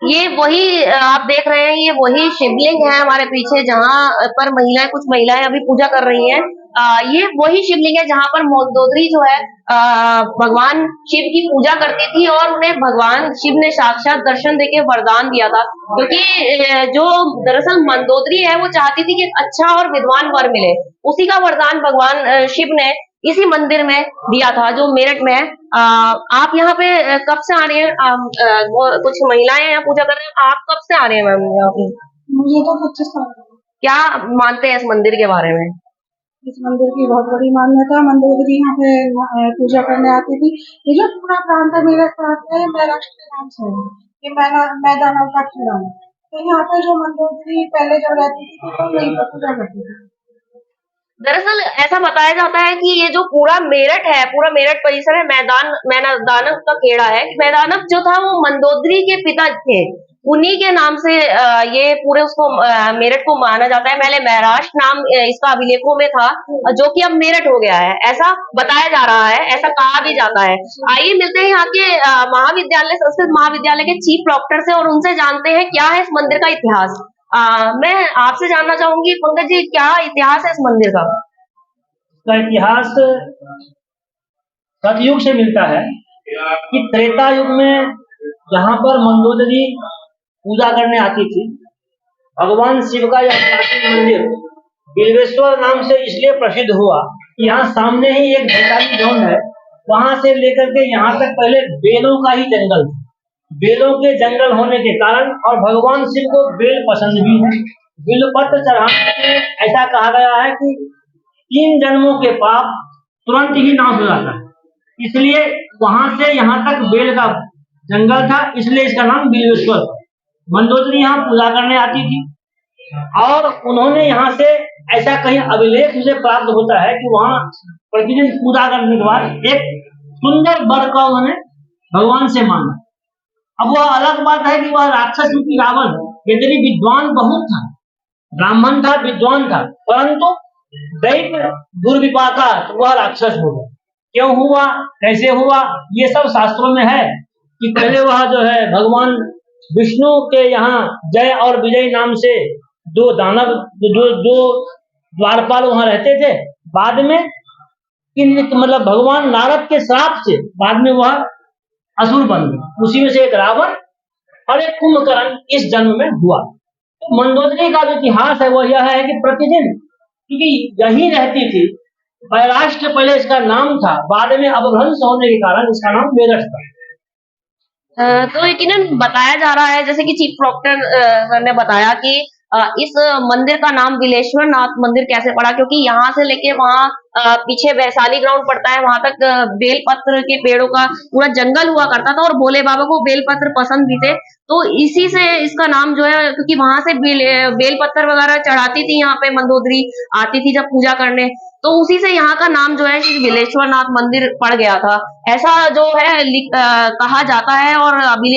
ये वही आप देख रहे हैं, ये वही शिवलिंग है हमारे पीछे जहाँ पर महिलाएं कुछ महिलाएं अभी पूजा कर रही हैं। ये वही शिवलिंग है जहाँ पर मंदोदरी जो है भगवान शिव की पूजा करती थी और उन्हें भगवान शिव ने साक्षात दर्शन देके वरदान दिया था, क्योंकि जो दरअसल मंदोदरी है वो चाहती थी कि एक अच्छा और विद्वान वर मिले। उसी का वरदान भगवान शिव ने इसी मंदिर में दिया था जो मेरठ में है। आप यहाँ पे कब से आ रही हैं? वो कुछ महिलाएं यहाँ पूजा कर रही हैं, आप कब से आ रहे हैं मैम यहाँ पे? मुझे तो 25 साल हो गए। क्या मानते हैं इस मंदिर के बारे में? इस मंदिर की बहुत बड़ी मान्यता है। मंदोदरी यहाँ पे पूजा करने आती थी। ये जो पूरा प्रांत है मेरठ प्रांत में महाराष्ट्र के नाम से है। ये मैदानों का खेड़ा है। तो यहाँ पे जो मंदोदरी पहले जब रहती थी तो यहीं पर पूजा करती थी। दरअसल ऐसा बताया जाता है कि ये जो पूरा मेरठ है, पूरा मेरठ परिसर है, मैदानक का खेड़ा है। मैदानक जो था वो मंदोदरी के पिता थे, उन्हीं के नाम से ये पूरे उसको मेरठ को माना जाता है। पहले महाराष्ट्र नाम इसका अभिलेखों में था, जो कि अब मेरठ हो गया है, ऐसा बताया जा रहा है, ऐसा कहा भी जाता है। आइए मिलते हैं यहाँ के महाविद्यालय, संस्कृत महाविद्यालय के चीफ डॉक्टर से और उनसे जानते हैं क्या है इस मंदिर का इतिहास। मैं आपसे जानना चाहूंगी पंकज जी, क्या इतिहास है इस मंदिर का? इसका इतिहास सतयुग से मिलता है कि त्रेता युग में जहाँ पर मंदोदरी पूजा करने आती थी, भगवान शिव का यह प्राचीन मंदिर बिल्वेश्वर नाम से इसलिए प्रसिद्ध हुआ। यहाँ सामने ही एक भैताली झुंड है, वहां से लेकर के यहाँ तक पहले बेलों का ही जंगल था। बेलों के जंगल होने के कारण और भगवान शिव को बेल पसंद भी है, बिल्वपत्र चढ़ाने में ऐसा कहा गया है कि 3 जन्मों के पाप तुरंत ही नाश हो जाता है। इसलिए वहां से यहाँ तक बेल का जंगल था, इसलिए इसका नाम बिल्वेश्वर। मंदोदरी यहाँ पूजा करने आती थी और उन्होंने यहाँ से ऐसा कहीं अभिलेख से प्राप्त होता है कि वहाँ प्रतिदिन पूजा करने के बाद एक सुंदर वर का उन्होंने भगवान से मांगा। अब वह अलग बात है कि वह राक्षस रूपी रावण यद्यपि विद्वान बहुत था, ब्राह्मण था, विद्वान था, परंतु दैत्य दुर्विपाका वह राक्षस हो गया। क्यों हुआ, कैसे हुआ, ये सब शास्त्रों में है कि पहले वह जो है भगवान विष्णु के यहाँ जय और विजय नाम से 2 दानव, दो द्वारपाल वहां रहते थे। बाद में मतलब भगवान नारद के श्राप से बाद में वह असुर बन गए। उसी में से एक रावण और एक कुंभकर्ण इस जन्म में हुआ। तो मंदोदरी का जो इतिहास है वह यह है कि प्रतिदिन, क्योंकि यही रहती थी, महाराष्ट्र पहले इसका नाम था, बाद में अपभ्रंश होने के कारण इसका नाम मेरठ था। तो यकीनन बताया जा रहा है, जैसे कि चीफ डॉक्टर सर ने बताया कि इस मंदिर का नाम बिलेश्वर नाथ मंदिर कैसे पड़ा, क्योंकि यहाँ से लेके वहाँ पीछे वैशाली ग्राउंड पड़ता है, वहां तक बेलपत्र के पेड़ों का पूरा जंगल हुआ करता था और भोले बाबा को बेलपत्र पसंद भी थे। तो इसी से इसका नाम जो है, क्योंकि वहां से बेलपत्र वगैरह चढ़ाती थी यहाँ पे मंदोदरी, आती थी जब पूजा करने, तो उसी से यहाँ का नाम जो है श्री बिलेश्वर नाथ मंदिर पड़ गया था, ऐसा जो है कहा जाता है और अभिलेख